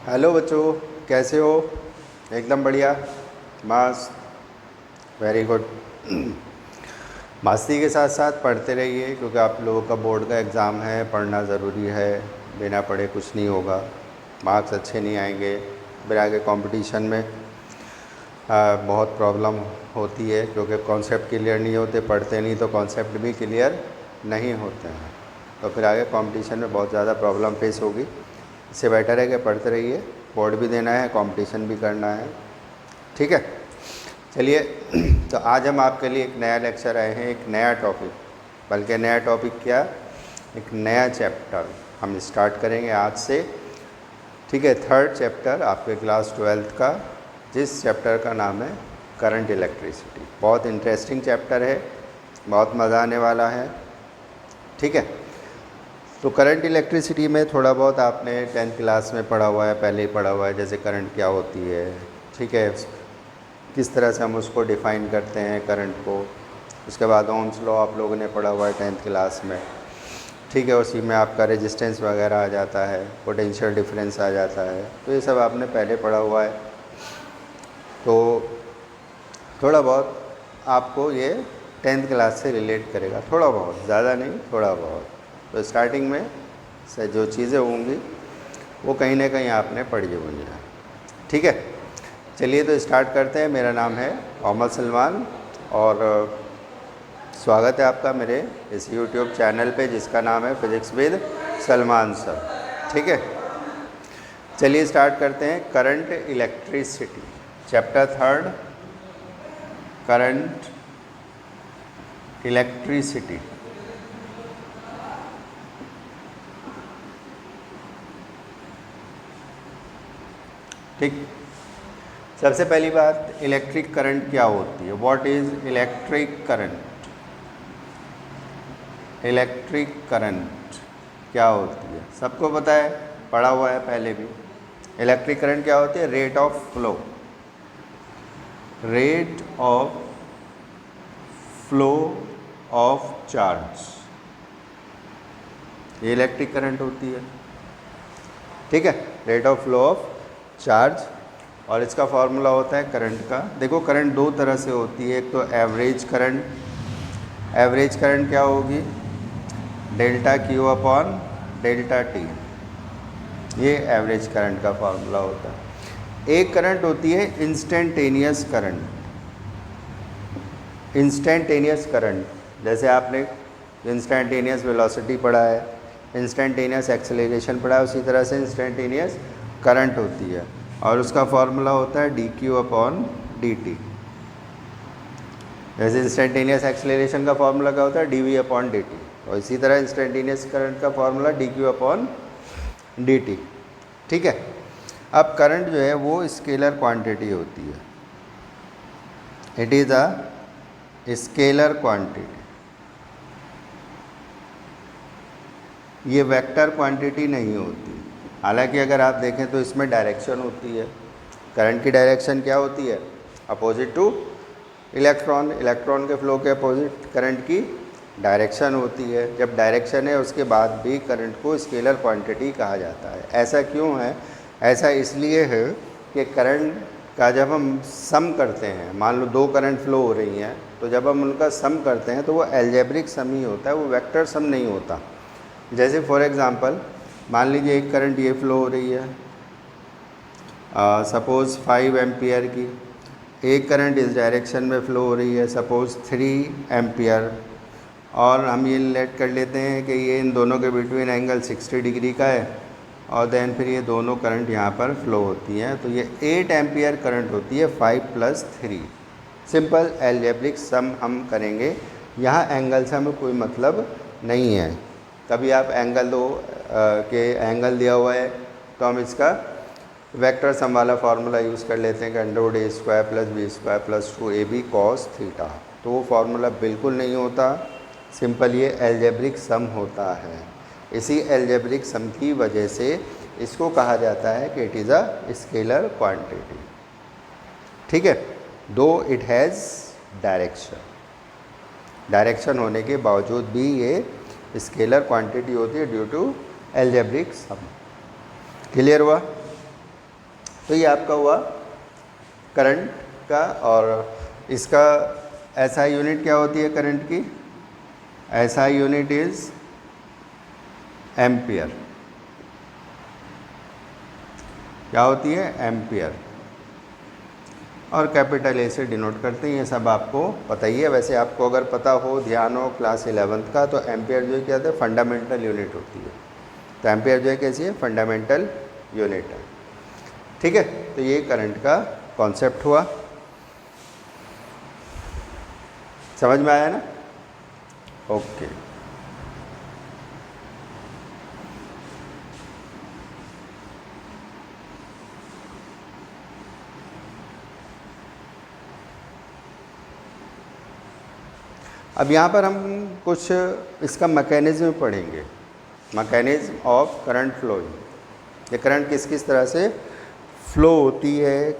Hello बच्चों, कैसे हो? एकदम बढ़िया, मस्त, वेरी गुड। मस्ती के साथ साथ पढ़ते रहिए क्योंकि आप लोगों का बोर्ड का एग्ज़ाम है, पढ़ना ज़रूरी है। बिना पढ़े कुछ नहीं होगा, मार्क्स अच्छे नहीं आएंगे। फिर आगे कंपटीशन में बहुत प्रॉब्लम होती है क्योंकि कॉन्सेप्ट क्लियर नहीं होते, पढ़ते नहीं तो कॉन्सेप्ट भी क्लियर नहीं होते हैं। तो फिर आगे कंपटीशन में बहुत ज़्यादा प्रॉब्लम फेस होगी। इससे बेटर है कि पढ़ते रहिए, बोर्ड भी देना है, कंपटीशन भी करना है। ठीक है, चलिए। तो आज हम आपके लिए एक नया लेक्चर आए हैं, एक नया टॉपिक, बल्कि नया टॉपिक क्या, एक नया चैप्टर हम स्टार्ट करेंगे आज से। ठीक है, थर्ड चैप्टर आपके क्लास 12th का, जिस चैप्टर का नाम है करंट इलेक्ट्रिसिटी। बहुत इंटरेस्टिंग चैप्टर है, बहुत मज़ा आने वाला है। ठीक है, तो करंट इलेक्ट्रिसिटी में थोड़ा बहुत आपने 10th क्लास में पढ़ा हुआ है, पहले ही पढ़ा हुआ है, जैसे करंट क्या होती है। ठीक है, किस तरह से हम उसको डिफ़ाइन करते हैं करंट को। उसके बाद ओम्स लॉ आप लोगों ने पढ़ा हुआ है 10th क्लास में। ठीक है, उसी में आपका रेजिस्टेंस वगैरह आ जाता है, पोटेंशियल डिफरेंस आ जाता है, तो ये सब आपने पहले पढ़ा हुआ है। तो थोड़ा बहुत आपको ये 10th क्लास से रिलेट करेगा, थोड़ा बहुत, ज़्यादा नहीं, थोड़ा बहुत। तो स्टार्टिंग में से जो चीज़ें होंगी वो कहीं ना कहीं आपने पढ़ी हुई हैं। ठीक है, चलिए तो स्टार्ट करते हैं। मेरा नाम है मोहम्मद सलमान और स्वागत है आपका मेरे इस YouTube चैनल पे जिसका नाम है फिज़िक्स विद सलमान सर। ठीक है, चलिए स्टार्ट करते हैं। Current electricity, chapter 3, current electricity. ठीक, सबसे पहली बात, इलेक्ट्रिक करंट क्या होती है? What is electric current? Electric current क्या होती है सबको पता है, पढ़ा हुआ है पहले भी। इलेक्ट्रिक करंट क्या होती है? Rate of flow, rate of flow of charge, ये इलेक्ट्रिक करंट होती है। ठीक है, rate of flow of charge. और इसका फॉर्मूला होता है करंट का। देखो, करंट दो तरह से होती है, एक तो एवरेज करंट। एवरेज करंट क्या होगी? Delta Q upon delta T, ये एवरेज करंट का फॉर्मूला होता है। एक करंट होती है इंस्टेंटेनियस करंट। इंस्टेंटेनियस करंट, जैसे आपने इंस्टेंटेनियस वेलोसिटी पढ़ा है, इंस्टेंटेनियस एक्सेलरेशन पढ़ा है, उसी तरह से इंस्टेंटेनियस करंट होती है। और उसका फॉर्मूला होता है D Q upon D T. जैसे इंस्टेंटेनियस एक्सेलरेशन का फॉर्मूला क्या होता है? D V upon D T. और इसी तरह इंस्टेंटेनियस करंट का formula D Q upon D T. ठीक है, अब करंट जो है वो स्केलर क्वांटिटी होती है। It is a scalar quantity, ये वेक्टर क्वांटिटी नहीं होती। हालांकि अगर आप देखें तो इसमें डायरेक्शन होती है। करंट की डायरेक्शन क्या होती है? Opposite two electron. इलेक्ट्रॉन के फ्लो के अपोजिट करंट की डायरेक्शन होती है। जब डायरेक्शन है उसके बाद भी करंट को स्केलर क्वांटिटी कहा जाता है। ऐसा क्यों है? ऐसा इसलिए है कि करंट का जब हम सम करते हैं, मान लो दो करंट फ्लो हो रही हैं, तो जब हम उनका सम करते हैं तो वो एल्जेब्रिक सम ही होता है, वो वेक्टर सम नहीं होता। जैसे फॉर एग्ज़ाम्पल मान लीजिए एक करंट ये फ्लो हो रही है, सपोज़ 5 एम्पियर की। एक करंट इस डायरेक्शन में फ़्लो हो रही है, सपोज़ 3 एम्पियर। और हम ये लेट कर लेते हैं कि ये इन दोनों के बिटवीन एंगल 60 डिग्री का है, और देन फिर ये दोनों करंट यहाँ पर फ़्लो होती हैं, तो ये 8 एम्पियर करंट होती है 5 + 3। सिंपल एल्जेब्रिक सम हम करेंगे, यहाँ एंगल से हमें कोई मतलब नहीं है। कभी आप एंगल दो के एंगल दिया हुआ है तो हम इसका वेक्टर सम वाला फार्मूला यूज़ कर लेते हैं कि √a² + b² + 2ab cos theta. तो वो फार्मूला बिल्कुल नहीं होता, सिंपल ये एल्जेब्रिक सम होता है। इसी एल्जेब्रिक सम की वजह से इसको कहा जाता है कि it is a scalar quantity. ठीक है, दो इट हैज़ डायरेक्शन, डायरेक्शन होने के बावजूद भी ये स्केलर क्वांटिटी होती है due to algebraic sum. Clear हुआ? तो ये आपका हुआ करंट का। और इसका एसआई यूनिट क्या होती है करंट की? SI unit is ampere. क्या होती है? एम्पियर। और कैपिटल ए से डिनोट करते हैं, ये सब आपको पता ही है। वैसे आपको अगर पता हो, ध्यान हो क्लास 11th का, तो एम्पियर जो है क्या होता है? फंडामेंटल यूनिट होती है। तो एम्पियर जो है कैसी है? फंडामेंटल यूनिट है। ठीक है, तो ये करंट का कॉन्सेप्ट हुआ। समझ में आया ना? ओके। अब यहाँ पर हम कुछ इसका मैकेनिज्म पढ़ेंगे, मैकेनिज्म ऑफ करंट फ्लोइंग। ये करंट किस किस तरह से फ्लो होती है।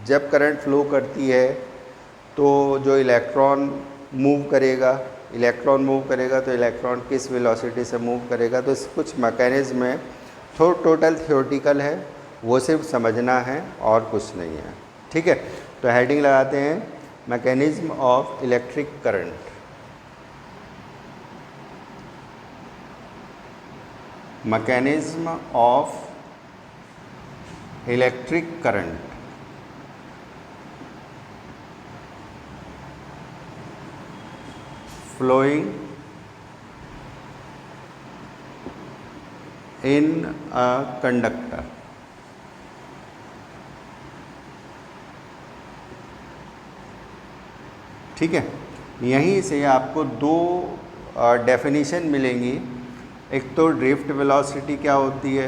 जब करंट फ्लो करती है तो जो इलेक्ट्रॉन मूव करेगा, तो इलेक्ट्रॉन किस वेलोसिटी से मूव करेगा। तो इस कुछ मैकेनिज्म है, टोटल थ्योरेटिकल है, वो सिर्फ समझना है और कुछ नहीं है। ठीक है, तो हेडिंग लगाते हैं mechanism of electric current. Mechanism of electric current. Flowing in a conductor. ठीक है, यहीं से आपको दो डेफिनेशन मिलेंगी। एक तो ड्रिफ्ट वेलोसिटी क्या होती है,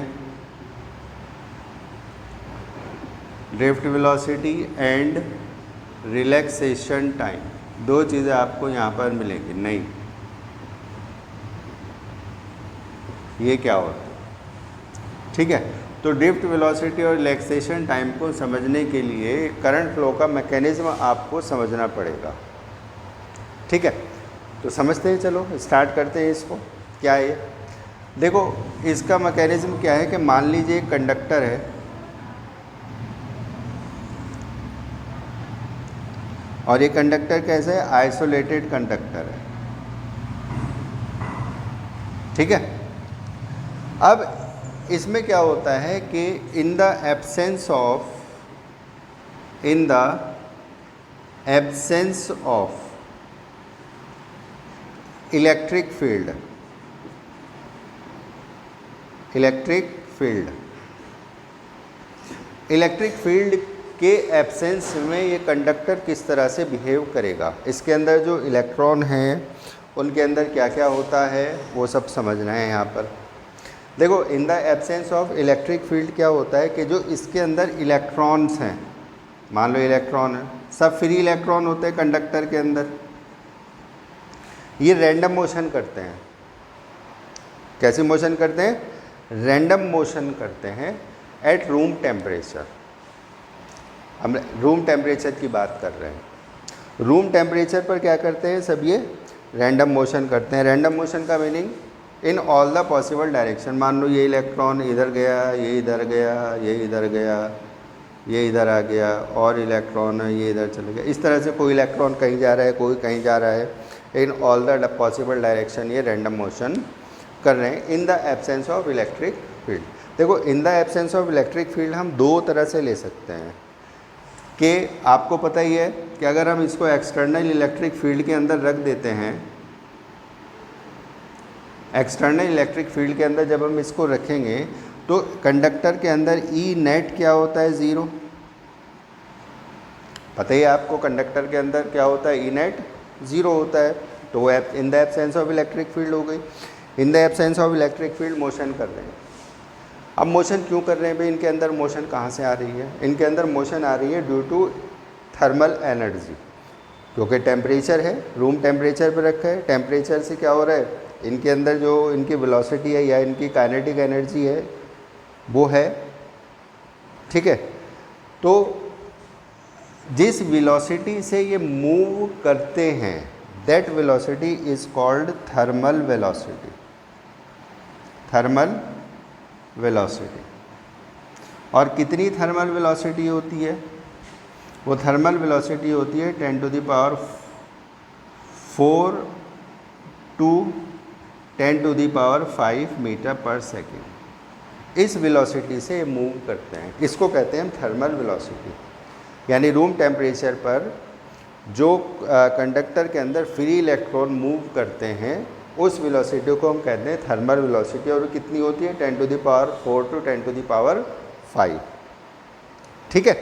drift velocity and relaxation time, दो चीज़ें आपको यहाँ पर मिलेंगी। नहीं, ये क्या होता है? ठीक है, तो ड्रिफ्ट वेलोसिटी और रिलैक्सेशन टाइम को समझने के लिए करंट फ्लो का मैकेनिज्म आपको समझना पड़ेगा। ठीक है, तो समझते हैं, चलो स्टार्ट करते हैं इसको। क्या है ये? देखो, इसका मैकेनिज्म क्या है कि मान लीजिए एक कंडक्टर है, और ये कंडक्टर कैसे है? आइसोलेटेड कंडक्टर है। ठीक है, अब इसमें क्या होता है कि इन the absence of electric field के एब्सेंस में ये कंडक्टर किस तरह से बिहेव करेगा, इसके अंदर जो इलेक्ट्रॉन हैं उनके अंदर क्या क्या होता है, वो सब समझना है यहाँ पर। देखो, in the absence of electric field क्या होता है कि जो इसके अंदर इलेक्ट्रॉन्स हैं, मान लो इलेक्ट्रॉन है, सब फ्री इलेक्ट्रॉन होते हैं कंडक्टर के अंदर, ये रैंडम मोशन करते हैं। कैसे मोशन करते हैं? रैंडम मोशन करते हैं एट रूम टेम्परेचर। हम रूम टेम्परेचर की बात कर रहे हैं। रूम टेम्परेचर पर क्या करते हैं? सब ये रैंडम मोशन करते हैं। रैंडम मोशन का meaning in all the possible direction. मान लो ये इलेक्ट्रॉन इधर गया, ये इधर गया, ये इधर गया, ये इधर आ गया, और इलेक्ट्रॉन ये इधर चले गया। इस तरह से कोई इलेक्ट्रॉन कहीं जा रहा है, कोई कहीं जा रहा है, in all the possible direction ये रैंडम मोशन कर रहे हैं in the absence of electric field. देखो, in the absence of electric field हम दो तरह से ले सकते हैं कि आपको पता ही है कि अगर हम इसको एक्सटर्नल इलेक्ट्रिक फील्ड के अंदर रख देते हैं, एक्सटर्नल इलेक्ट्रिक फील्ड के अंदर जब हम इसको रखेंगे तो कंडक्टर के अंदर ई नेट क्या होता है? ज़ीरो। पता ही है आपको कंडक्टर के अंदर क्या होता है? ई नेट ज़ीरो होता है। तो वो इन the absence of electric field हो गई। इन the absence of electric field motion कर रहे हैं। अब मोशन क्यों कर रहे हैं भाई? इनके अंदर मोशन कहाँ से आ रही है? इनके अंदर मोशन आ रही है ड्यू टू थर्मल एनर्जी, क्योंकि टेम्परेचर है, रूम टेम्परेचर पर रखा है। टेम्परेचर से क्या हो रहा है? इनके अंदर जो इनकी वेलोसिटी है या इनकी काइनेटिक एनर्जी है वो है। ठीक है, तो जिस वेलोसिटी से ये मूव करते हैं that velocity is called thermal velocity. Thermal velocity. और कितनी थर्मल वेलोसिटी होती है? वो थर्मल वेलोसिटी होती है 10⁴ टू 10⁵ मीटर पर सेकेंड। इस वेलोसिटी से मूव करते हैं, इसको कहते हैं थर्मल वेलोसिटी। यानी रूम टेम्परेचर पर जो कंडक्टर के अंदर फ्री इलेक्ट्रॉन मूव करते हैं उस वेलोसिटी को हम कहते हैं थर्मल वेलोसिटी। और कितनी होती है? 10⁴ टू 10⁵। ठीक है।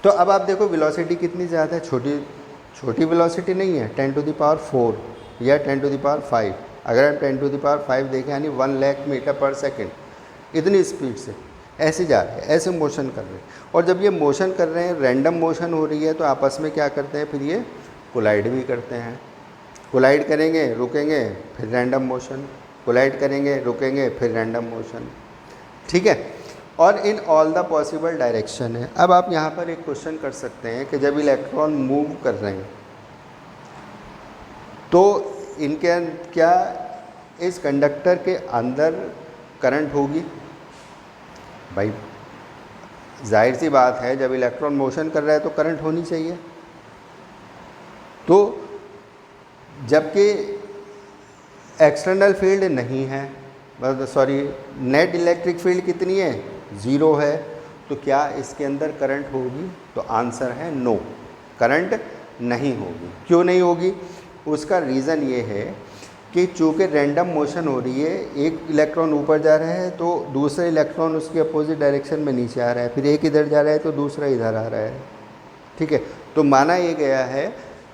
तो अब आप देखो वेलोसिटी कितनी ज़्यादा है, छोटी वेलोसिटी नहीं है 10⁴ या 10⁵। अगर हम 10⁵ देखें यानी 1 लाख मीटर पर सेकेंड, इतनी स्पीड से ऐसे जा रहे हैं, ऐसे मोशन कर रहे हैं। और जब ये मोशन कर रहे हैं, रैंडम मोशन हो रही है, तो आपस में क्या करते हैं? फिर ये कोलाइड भी करते हैं। कोलाइड करेंगे, रुकेंगे, फिर रैंडम मोशन, कोलाइड करेंगे, रुकेंगे, फिर रैंडम मोशन। ठीक है। और इन ऑल द पॉसिबल डायरेक्शन है। अब आप यहाँ पर एक क्वेश्चन कर सकते हैं कि जब इलेक्ट्रॉन मूव कर रहे हैं तो इनके क्या इस कंडक्टर के अंदर करंट होगी? भाई जाहिर सी बात है, जब इलेक्ट्रॉन मोशन कर रहा है तो करंट होनी चाहिए। तो जबकि एक्सटर्नल फील्ड नहीं है, नेट इलेक्ट्रिक फील्ड कितनी है? 0 है। तो क्या इसके अंदर करंट होगी? तो आंसर है नो, करंट नहीं होगी। क्यों नहीं होगी? उसका रीज़न ये है कि चूँकि रैंडम मोशन हो रही है, एक इलेक्ट्रॉन ऊपर जा रहा है तो दूसरा इलेक्ट्रॉन उसके अपोजिट डायरेक्शन में नीचे आ रहा है, फिर एक इधर जा रहा है तो दूसरा इधर आ रहा है। ठीक है। तो माना ये गया है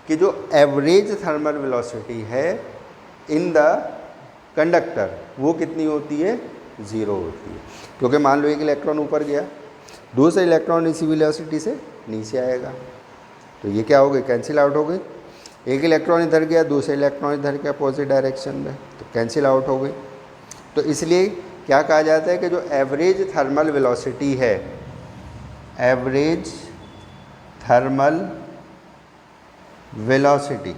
कि जो एवरेज थर्मल वेलोसिटी है इन द कंडक्टर वो कितनी होती है? 0 होती है। क्योंकि मान लो एक इलेक्ट्रॉन ऊपर गया, दूसरा इलेक्ट्रॉन इसी वेलोसिटी से नीचे आएगा, तो ये क्या हो गई? कैंसिल आउट हो गई। एक इलेक्ट्रॉन इधर गया, दूसरा इलेक्ट्रॉन इधर के अपोजिट डायरेक्शन में, तो कैंसिल आउट हो गई। तो इसलिए क्या कहा जाता है कि जो एवरेज थर्मल वेलोसिटी है, average thermal velocity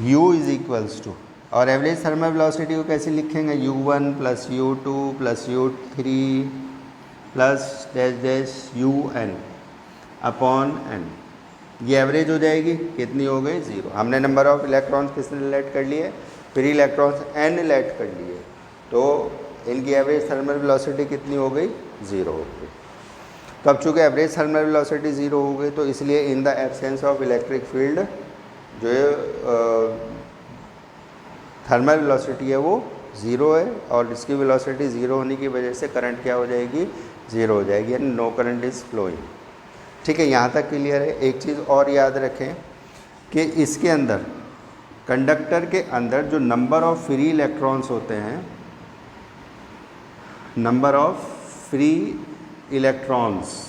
u is equals to, और एवरेज थर्मल वेलोसिटी को कैसे लिखेंगे? u1 plus u2 plus u3 plus dash dash un upon n। ये एवरेज हो जाएगी, कितनी हो गई? 0। हमने नंबर ऑफ इलेक्ट्रॉन्स किसने लेट कर लिए? फ्री इलेक्ट्रॉन्स n लेट कर लिए, तो इनकी एवरेज थर्मल वेलोसिटी कितनी हो गई? 0 हो गई। तो अब चूँकि एवरेज थर्मल वेलोसिटी 0 हो गई, तो इसलिए इन the absence of electric field जो थर्मल वेलोसिटी है वो 0 है, और इसकी वेलोसिटी 0 होने की वजह से करंट क्या हो जाएगी? 0 हो जाएगी, यानी नो करंट इज़ फ्लोइंग। ठीक है, यहाँ तक क्लियर है। एक चीज़ और याद रखें कि इसके अंदर, कंडक्टर के अंदर जो नंबर ऑफ फ्री इलेक्ट्रॉन्स होते हैं, नंबर ऑफ फ्री इलेक्ट्रॉन्स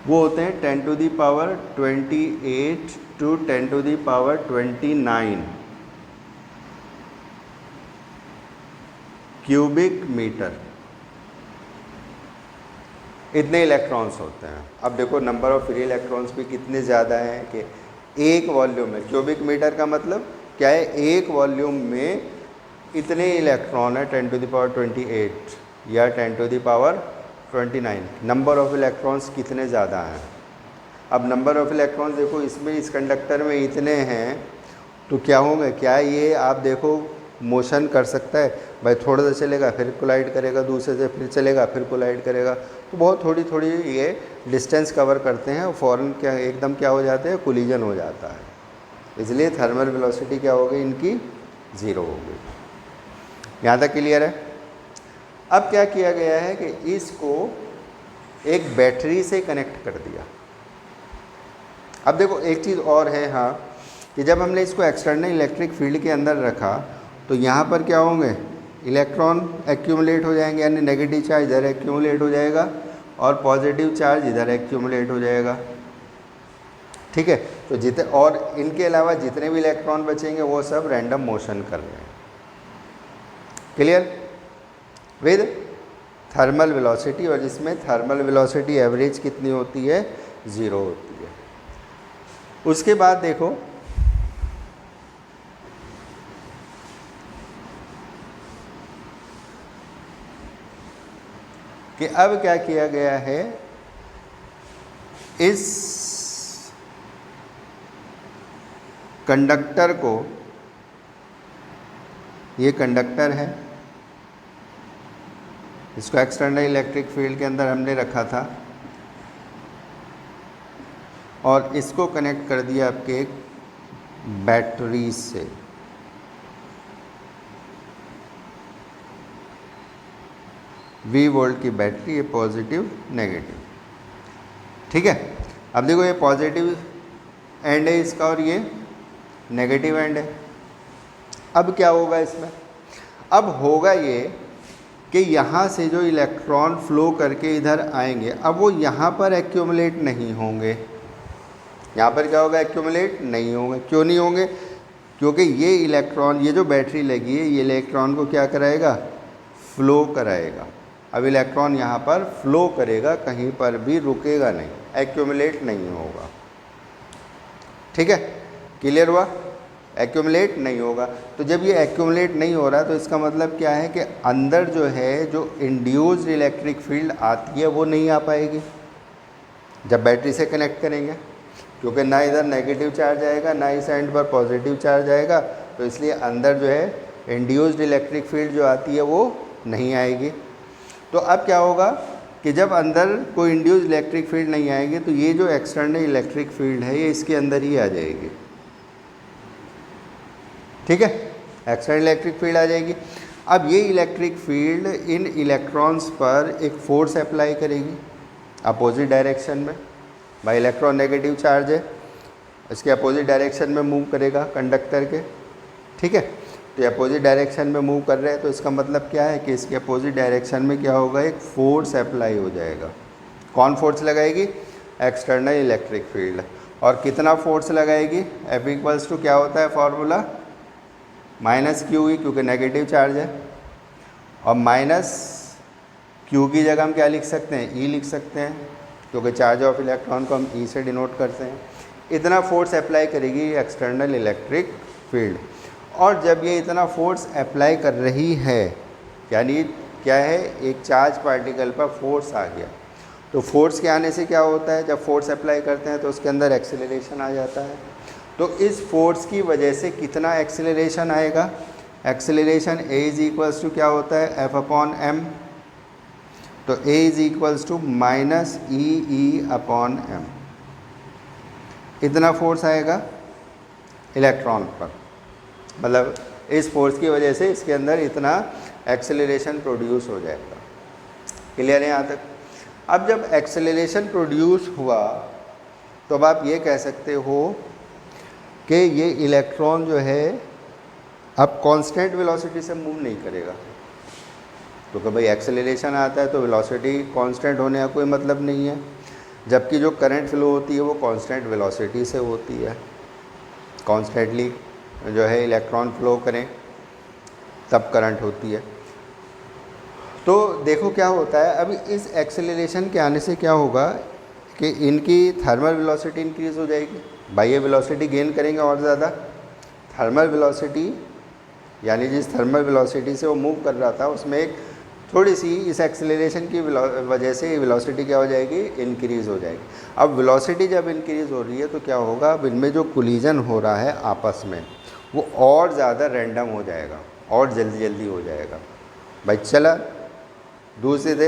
वो होते हैं 10⁻28 टू 10⁻29 क्यूबिक मीटर, इतने इलेक्ट्रॉन्स होते हैं। अब देखो नंबर ऑफ फ्री इलेक्ट्रॉन्स भी कितने ज़्यादा हैं कि एक वॉल्यूम में, क्यूबिक मीटर का मतलब क्या है? एक वॉल्यूम में इतने इलेक्ट्रॉन है 10⁻28 या 10⁻29। नंबर ऑफ इलेक्ट्रॉन्स कितने ज़्यादा हैं? अब नंबर ऑफ इलेक्ट्रॉन्स देखो, इसमें इस कंडक्टर में इतने हैं, तो क्या होंगे? क्या ये आप देखो मोशन कर सकता है? भाई थोड़ा सा चलेगा, फिर कोलाइड करेगा दूसरे से, फिर चलेगा, फिर कोलाइड करेगा, तो बहुत थोड़ी थोड़ी ये डिस्टेंस कवर करते हैं और फ़ौरन क्या एकदम क्या हो जाते हैं? कोलिजन हो जाता है। इसलिए थर्मल वेलोसिटी क्या हो गई? इनकी 0 हो गई। यहाँ तक क्लियर है? अब क्या किया गया है कि इसको एक बैटरी से कनेक्ट कर दिया। अब देखो एक चीज़ और है, हाँ, कि जब हमने इसको एक्सटर्नल इलेक्ट्रिक फील्ड के अंदर रखा तो यहाँ पर क्या होंगे? इलेक्ट्रॉन एक्यूमुलेट हो जाएंगे, यानी नेगेटिव चार्ज इधर एक्यूमुलेट हो जाएगा और पॉजिटिव चार्ज इधर एक्यूमुलेट हो जाएगा। ठीक है। तो जितने और इनके अलावा जितने भी इलेक्ट्रॉन बचेंगे वो सब रैंडम मोशन कर रहे हैं। क्लियर? विद थर्मल वेलोसिटी, और जिसमें थर्मल वेलोसिटी एवरेज कितनी होती है? 0 होती है। उसके बाद देखो कि अब क्या किया गया है, इस कंडक्टर को, ये कंडक्टर है, इसको एक्सटर्नल इलेक्ट्रिक फील्ड के अंदर हमने रखा था और इसको कनेक्ट कर दिया आपके एक बैटरी से। V वोल्ट की बैटरी, ये पॉजिटिव नेगेटिव, ठीक है। अब देखो ये पॉजिटिव एंड है इसका और ये नेगेटिव एंड है। अब क्या होगा इसमें, अब होगा ये कि यहाँ से जो इलेक्ट्रॉन फ्लो करके इधर आएंगे, अब वो यहाँ पर एक्यूमुलेट नहीं होंगे। यहाँ पर क्या होगा, एक्यूमुलेट नहीं होंगे। क्यों नहीं होंगे, क्योंकि ये इलेक्ट्रॉन, ये जो बैटरी लगी है, ये इलेक्ट्रॉन को क्या कराएगा, फ्लो कराएगा। अब इलेक्ट्रॉन यहाँ पर फ्लो करेगा, कहीं पर भी रुकेगा नहीं, एक्यूमुलेट नहीं होगा, ठीक है। क्लियर हुआ, एक्यूमुलेट नहीं होगा। तो जब ये एक्यूमुलेट नहीं हो रहा तो इसका मतलब क्या है कि अंदर जो है, जो इंड्यूस्ड इलेक्ट्रिक फील्ड आती है वो नहीं आ पाएगी जब बैटरी से कनेक्ट करेंगे, क्योंकि ना इधर नेगेटिव चार्ज आएगा ना इस एंड पर पॉजिटिव चार्ज आएगा, तो इसलिए अंदर जो है इंड्यूस्ड इलेक्ट्रिक फील्ड जो आती है वो नहीं आएगी। तो अब क्या होगा कि जब अंदर कोई इंड्यूस्ड इलेक्ट्रिक फील्ड नहीं आएगी तो ये जो एक्सटर्नल इलेक्ट्रिक फील्ड है ये इसके अंदर ही आ जाएगी, ठीक है, एक्सटर्नल इलेक्ट्रिक फील्ड आ जाएगी। अब ये इलेक्ट्रिक फील्ड इन इलेक्ट्रॉन्स पर एक फोर्स अप्लाई करेगी अपोजिट डायरेक्शन में। भाई इलेक्ट्रॉन नेगेटिव चार्ज है, इसके अपोजिट डायरेक्शन में मूव करेगा कंडक्टर के, ठीक है। तो अपोजिट डायरेक्शन में मूव कर रहे हैं, तो इसका मतलब क्या है कि इसके अपोजिट डायरेक्शन में क्या होगा, एक फोर्स अप्लाई हो जाएगा। कौन फोर्स लगाएगी, एक्सटर्नल इलेक्ट्रिक फील्ड। और कितना फोर्स लगाएगी, F इक्वल्स टू क्या होता है फॉर्मूला, माइनस क्यू ई, क्योंकि नेगेटिव चार्ज है, और माइनस क्यू की जगह हम क्या लिख सकते हैं, ई लिख सकते हैं, क्योंकि चार्ज ऑफ इलेक्ट्रॉन को हम ई से डिनोट करते हैं। इतना फोर्स अप्लाई करेगी एक्सटर्नल इलेक्ट्रिक फील्ड। और जब ये इतना फोर्स अप्लाई कर रही है, यानी क्या है, एक चार्ज पार्टिकल पर फोर्स आ गया, तो फोर्स के आने से क्या होता है, जब फोर्स अप्लाई करते हैं तो उसके अंदर एक्सेलरेशन आ जाता है। तो इस फोर्स की वजह से कितना एक्सेलरेशन आएगा, acceleration A is equals to क्या होता है, F अपॉन M। तो A is equals to minus E upon M, इतना फोर्स आएगा इलेक्ट्रॉन पर। मतलब इस फोर्स की वजह से इसके अंदर इतना एक्सेलरेशन प्रोड्यूस हो जाएगा। क्लियर है यहाँ तक। अब जब एक्सेलरेशन प्रोड्यूस हुआ तो अब आप ये कह सकते हो कि ये इलेक्ट्रॉन जो है अब कांस्टेंट वेलोसिटी से मूव नहीं करेगा, क्योंकि भाई एक्सेलरेशन आता है तो वेलोसिटी कांस्टेंट होने का कोई मतलब नहीं है, जबकि जो करंट फ्लो होती है वो कांस्टेंट वेलोसिटी से होती है। कॉन्स्टेंटली जो है इलेक्ट्रॉन फ्लो करें तब करंट होती है। तो देखो क्या होता है, अभी इस एक्सेलरेशन के आने से क्या होगा कि इनकी थर्मल वेलोसिटी इंक्रीज़ हो जाएगी। भाई ये वेलोसिटी गेन करेंगे और ज़्यादा। थर्मल वेलोसिटी यानी जिस थर्मल वेलोसिटी से वो मूव कर रहा था उसमें एक थोड़ी सी इस एक्सेलरेशन की वजह से वेलोसिटी क्या हो जाएगी, इंक्रीज़ हो जाएगी। अब वेलोसिटी जब इंक्रीज़ हो रही है तो क्या होगा, अब इनमें जो कोलिजन हो रहा है आपस में वो और ज़्यादा रैंडम हो जाएगा और जल्दी जल्दी हो जाएगा। भाई चला दूसरे से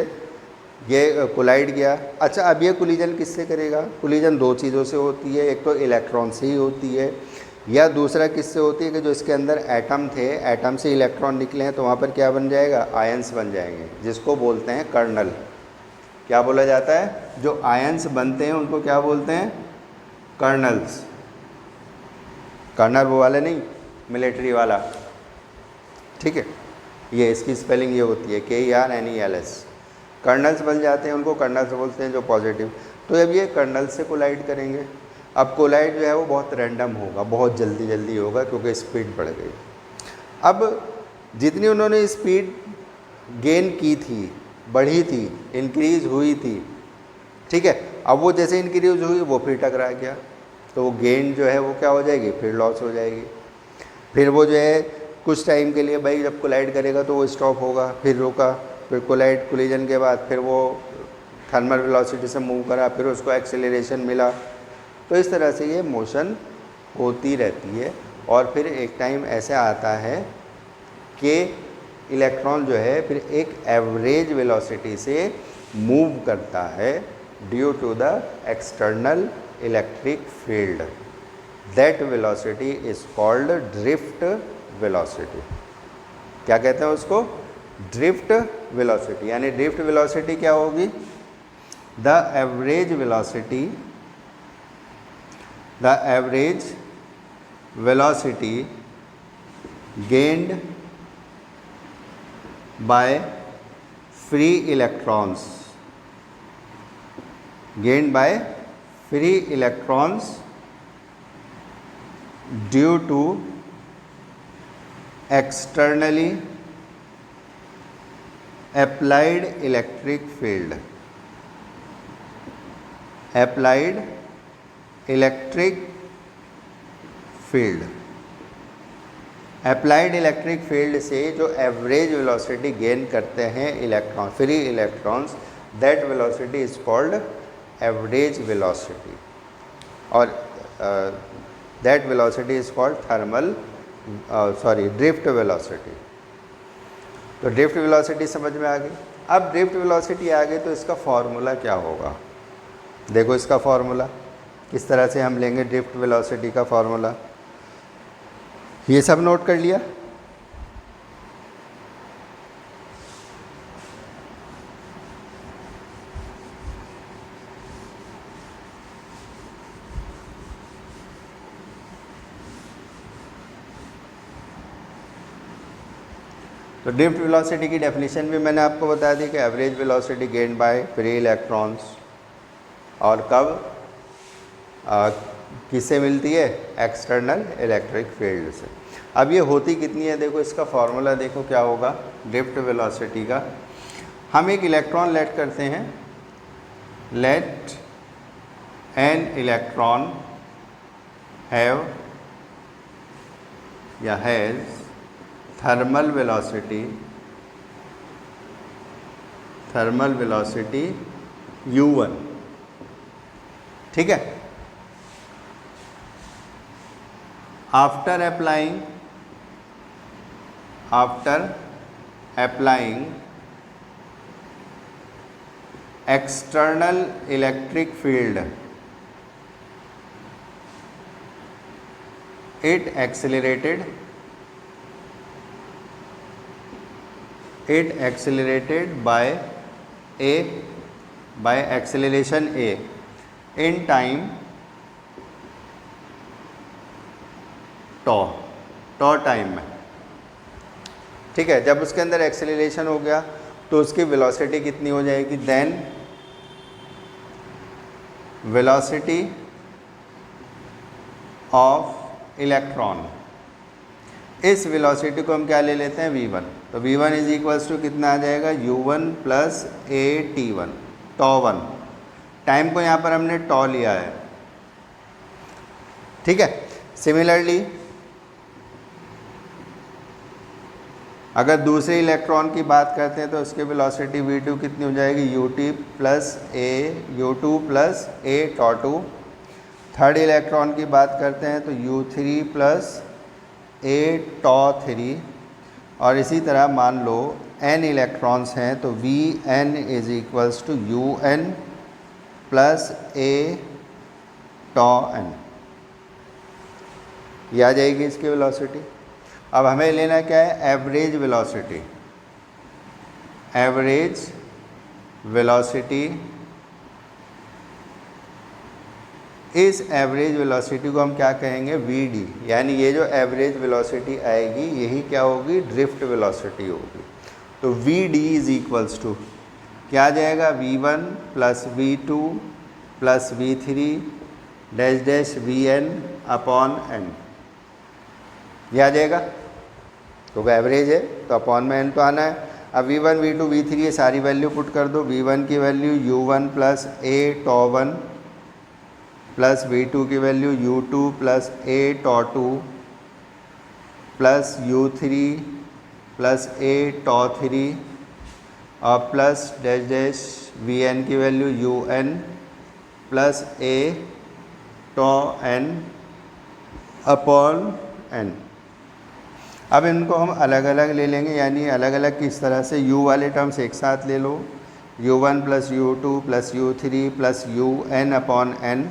ये कोलाइड किया। अच्छा अब ये कोलिजन किससे करेगा, कोलिजन दो चीज़ों से होती है, एक तो इलेक्ट्रॉन से ही होती है या दूसरा किससे होती है कि जो इसके अंदर एटम थे, एटम से इलेक्ट्रॉन निकले हैं तो वहाँ पर क्या बन जाएगा, आयंस बन जाएंगे, जिसको बोलते हैं कर्नल। क्या बोला जाता है, जो आयंस बनते हैं उनको क्या बोलते हैं, कर्नल्स। कर्नल वो वाला नहीं, मिलिट्री वाला, ठीक है। ये इसकी स्पेलिंग ये होती है KERNELS। कर्नल्स बन जाते हैं, उनको कर्नल्स बोलते हैं जो पॉजिटिव। तो अब ये कर्नल से कोलाइड करेंगे। अब कोलाइड जो है वो बहुत रैंडम होगा, बहुत जल्दी जल्दी होगा क्योंकि स्पीड बढ़ गई। अब जितनी उन्होंने स्पीड गेन की थी, बढ़ी थी, इंक्रीज़ हुई थी, ठीक है, अब वो जैसे इंक्रीज़ हुई वो फिर टकरा गया, तो वो गेन जो है वो क्या हो जाएगी, फिर लॉस हो जाएगी। फिर वो जो है कुछ टाइम के लिए भाई जब कोलाइड करेगा तो वो स्टॉप होगा, फिर रुका, फिर कोलिजन के बाद फिर वो थर्मल वेलोसिटी से मूव करा, फिर उसको एक्सेलरेशन मिला। तो इस तरह से ये मोशन होती रहती है। और फिर एक टाइम ऐसे आता है कि इलेक्ट्रॉन जो है फिर एक एवरेज वेलोसिटी से मूव करता है due to the external electric field. That velocity is called drift velocity. क्या कहते हैं उसको? Drift velocity. यानी ड्रिफ्ट वेलोसिटी क्या होगी? The average velocity gained by free electrons due to externally applied electric field। applied electric field से जो average velocity gain करते हैं electron, free electrons, that velocity is called average velocity. और that velocity is called drift velocity. तो drift velocity समझ में आ गई। अब ड्रिफ्ट वेलोसिटी आ गई तो इसका फॉर्मूला क्या होगा? देखो इसका फॉर्मूला किस तरह से हम लेंगे। ड्रिफ्ट वेलोसिटी का फॉर्मूला ये सब नोट कर लिया? तो ड्रिफ्ट वेलोसिटी की डेफिनेशन भी मैंने आपको बता दी कि average velocity gained by free electrons. और कब किससे मिलती है? एक्सटर्नल इलेक्ट्रिक फील्ड से। अब ये होती कितनी है? देखो इसका फॉर्मूला देखो क्या होगा ड्रिफ्ट वेलोसिटी का। हम एक इलेक्ट्रॉन लेट करते हैं, लेट एन इलेक्ट्रॉन हैव या हैज़ थर्मल वेलोसिटी u1। ठीक है। after applying external electric field, it accelerated by acceleration a in time tau time में। ठीक है। जब उसके अंदर एक्सेलरेशन हो गया तो उसकी वेलोसिटी कितनी हो जाएगी? देन वेलोसिटी ऑफ इलेक्ट्रॉन, इस वेलोसिटी को हम क्या ले लेते हैं? v1। तो v1 इज इक्वल्स टू कितना आ जाएगा? u1 plus at1, टॉ1। टाइम को यहाँ पर हमने टॉ लिया है। ठीक है। सिमिलरली अगर दूसरे इलेक्ट्रॉन की बात करते हैं तो उसकी वेलोसिटी v2 कितनी हो जाएगी? u2 प्लस a टॉ2। थर्ड इलेक्ट्रॉन की बात करते हैं तो u3 प्लस a टॉ3। और इसी तरह मान लो n इलेक्ट्रॉन्स हैं तो vn is equals to un plus a tau n। ये आ जाएगी इसकी वेलोसिटी। अब हमें लेना क्या है? Average velocity. इस एवरेज वेलोसिटी को हम क्या कहेंगे? vd। यानी ये जो एवरेज वेलोसिटी आएगी यही क्या होगी? ड्रिफ्ट वेलोसिटी होगी। तो vd इज इक्वल्स टू क्या आ जाएगा? v1 plus v2 plus v3 dash dash vn upon n। ये आ जाएगा क्योंकि एवरेज है तो अपॉन में n तो आना है। अब v1 v2 v3 ये सारी वैल्यू पुट कर दो। v1 की वैल्यू u1 प्लस a टॉ1 प्लस v2 की वैल्यू u2 प्लस a टॉ2 प्लस u3 प्लस a टॉ3 और plus dash dash v n की value u n plus a tau n upon n. अब इनको हम अलग अलग ले लेंगे, यानी अलग अलग किस तरह से, u वाले टर्म्स एक साथ ले लो, u1 plus u2 plus u3 plus un upon n,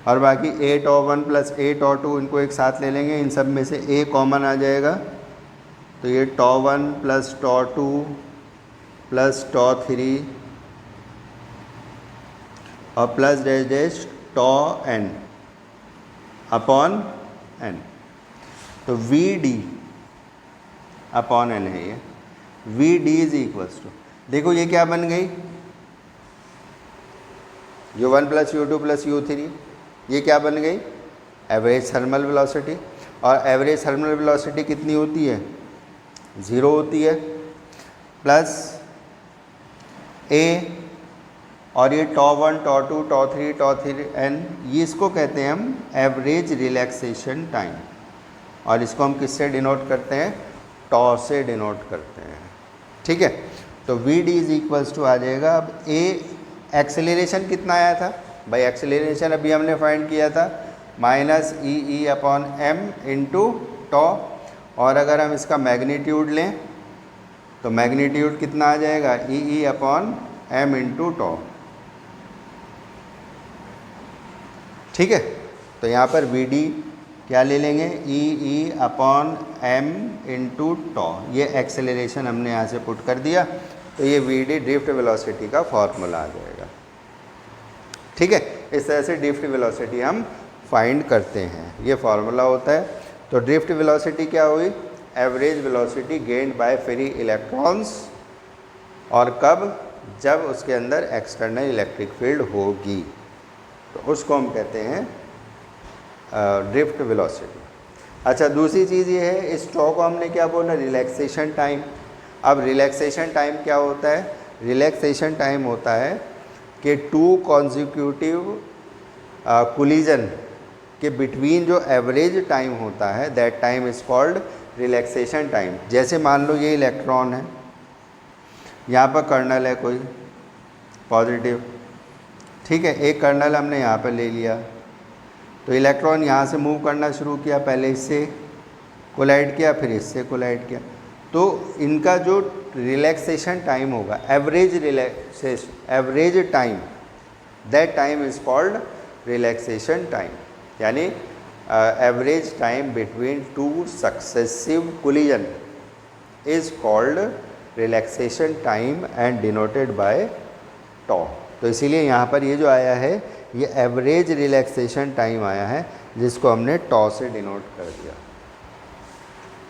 और बाकी a टॉ 1 प्लस a टॉ 2 इनको एक साथ ले लेंगे। इन सब में से a कॉमन आ जाएगा, तो ये टॉ 1 प्लस टॉ 2 प्लस टॉ 3 और plus dash dash tau n upon n। तो वी डी अपॉन एन है ये, V D is equals to, देखो ये क्या बन गई, u1 plus u2 plus u3, ये क्या बन गई, एवरेज थर्मल वेलोसिटी। और एवरेज थर्मल वेलोसिटी कितनी होती है, 0 होती है, प्लस a, और ये टॉ 1 टॉ 2 टॉ 3 टॉ 3 n, ये इसको कहते हैं हम एवरेज रिलैक्सेशन टाइम, और इसको हम किससे डिनोट करते हैं, टॉ से डिनोट करते हैं। ठीक है, तो we D is equals to आ जाएगा। अब ए एक्सेलरेशन कितना आया था भाई, एक्सेलरेशन अभी हमने फाइंड किया था माइनस ई ई अपॉन एम इंटू टॉ, और अगर हम इसका मैग्नीट्यूड लें तो मैग्नीट्यूड कितना आ जाएगा, ई ई अपॉन एम इंटू टॉ। ठीक है, तो यहाँ पर वी डी क्या ले लेंगे, ई ई अपॉन एम इंटू टॉ, ये एक्सेलरेशन हमने यहाँ से पुट कर दिया, तो ये वी डी ड्रिफ्ट वेलोसिटी का फॉर्मूला आ जाएगा। ठीक है, इस तरह से ड्रिफ्ट वेलोसिटी हम फाइंड करते हैं, ये फार्मूला होता है। तो ड्रिफ्ट वेलोसिटी क्या हुई, average velocity gained by free electrons, और कब, जब उसके अंदर एक्सटर्नल इलेक्ट्रिक फील्ड होगी, तो उसको हम कहते हैं ड्रिफ्ट वेलोसिटी। अच्छा, दूसरी चीज़ ये है, इस टॉ को हमने क्या बोला, रिलैक्सेशन टाइम। अब रिलैक्सेशन टाइम क्या होता है, रिलैक्सेशन टाइम होता है कि 2 कॉन्जिक्यूटिव कोलिजन के बिटवीन जो एवरेज टाइम होता है, that time is called relaxation time. जैसे मान लो ये इलेक्ट्रॉन है, यहाँ पर कर्नल है कोई पॉजिटिव, ठीक है, एक कर्नल हमने यहाँ पर ले लिया, तो इलेक्ट्रॉन यहाँ से मूव करना शुरू किया, पहले इससे कोलाइड किया, फिर इससे कोलाइड किया, तो इनका जो रिलैक्सेशन टाइम होगा, average relaxation, average time, that time is called relaxation time, यानी average time between 2 successive collision is called relaxation time and denoted by tau. तो इसीलिए यहाँ पर ये जो आया है, ये एवरेज रिलैक्सेशन टाइम आया है, जिसको हमने टॉ से डिनोट कर दिया।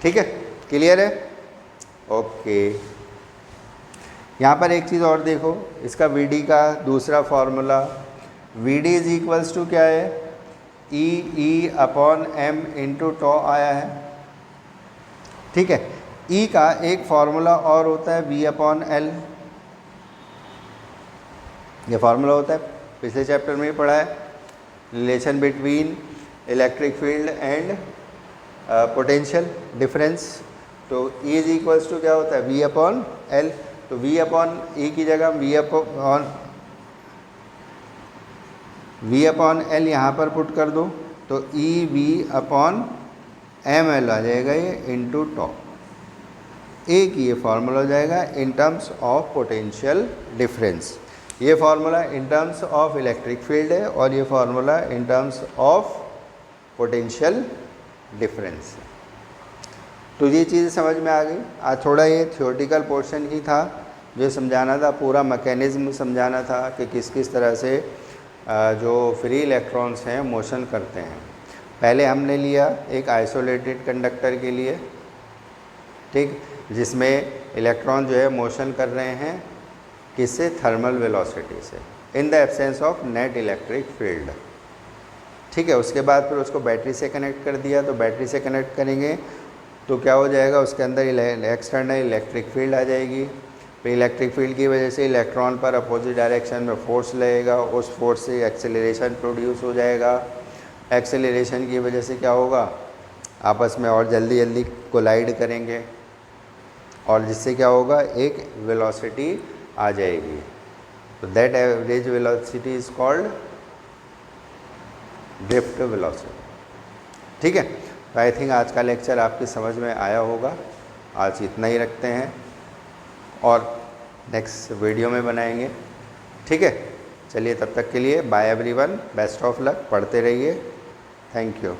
ठीक है, क्लियर है, ओके। यहाँ पर एक चीज़ और देखो, इसका वी डी का दूसरा formula, V D is equals to क्या है, E E upon M into tau आया है। ठीक है, ई का एक फार्मूला और होता है वी अपॉन एल, ये फार्मूला होता है, पिछले चैप्टर में ही पढ़ा है, relation between electric field and potential difference. तो E इज इक्वल्स टू क्या होता है, V अपॉन एल। तो V अपॉन E की जगह V अपॉन एल यहाँ पर पुट कर दो, तो e v upon m l आ जाएगा ये इंटू टॉ। ए की ये फार्मूला हो जाएगा in terms of potential difference. ये formula in terms of electric field है और ये formula in terms of potential difference. तो ये चीज़ समझ में आ गई। आज थोड़ा ये थियोरेटिकल पोर्शन ही था जो समझाना था, पूरा मैकेनिज्म समझाना था कि किस किस तरह से जो फ्री इलेक्ट्रॉन्स हैं मोशन करते हैं। पहले हमने लिया एक आइसोलेटेड कंडक्टर के लिए, ठीक, जिसमें इलेक्ट्रॉन जो है मोशन कर रहे हैं किससे, थर्मल वेलोसिटी से, इन the absence of net electric field. ठीक है, उसके बाद फिर उसको बैटरी से कनेक्ट कर दिया, तो बैटरी से कनेक्ट करेंगे तो क्या हो जाएगा, उसके अंदर एक्सटर्नल इलेक्ट्रिक फील्ड आ जाएगी। फिर इलेक्ट्रिक फील्ड की वजह से इलेक्ट्रॉन पर अपोजिट डायरेक्शन में फोर्स लगेगा, उस फोर्स से एक्सेलरेशन प्रोड्यूस हो जाएगा। एक्सेलरेशन की वजह से क्या होगा, आपस में और जल्दी जल्दी कोलाइड करेंगे, और जिससे क्या होगा, एक वेलोसिटी आ जाएगी। तो that average velocity is called drift velocity. ठीक है, तो आई थिंक आज का लेक्चर आपकी समझ में आया होगा। आज इतना ही रखते हैं और नेक्स्ट वीडियो में बनाएंगे। ठीक है, चलिए तब तक के लिए bye everyone, best of luck, पढ़ते रहिए। Thank you.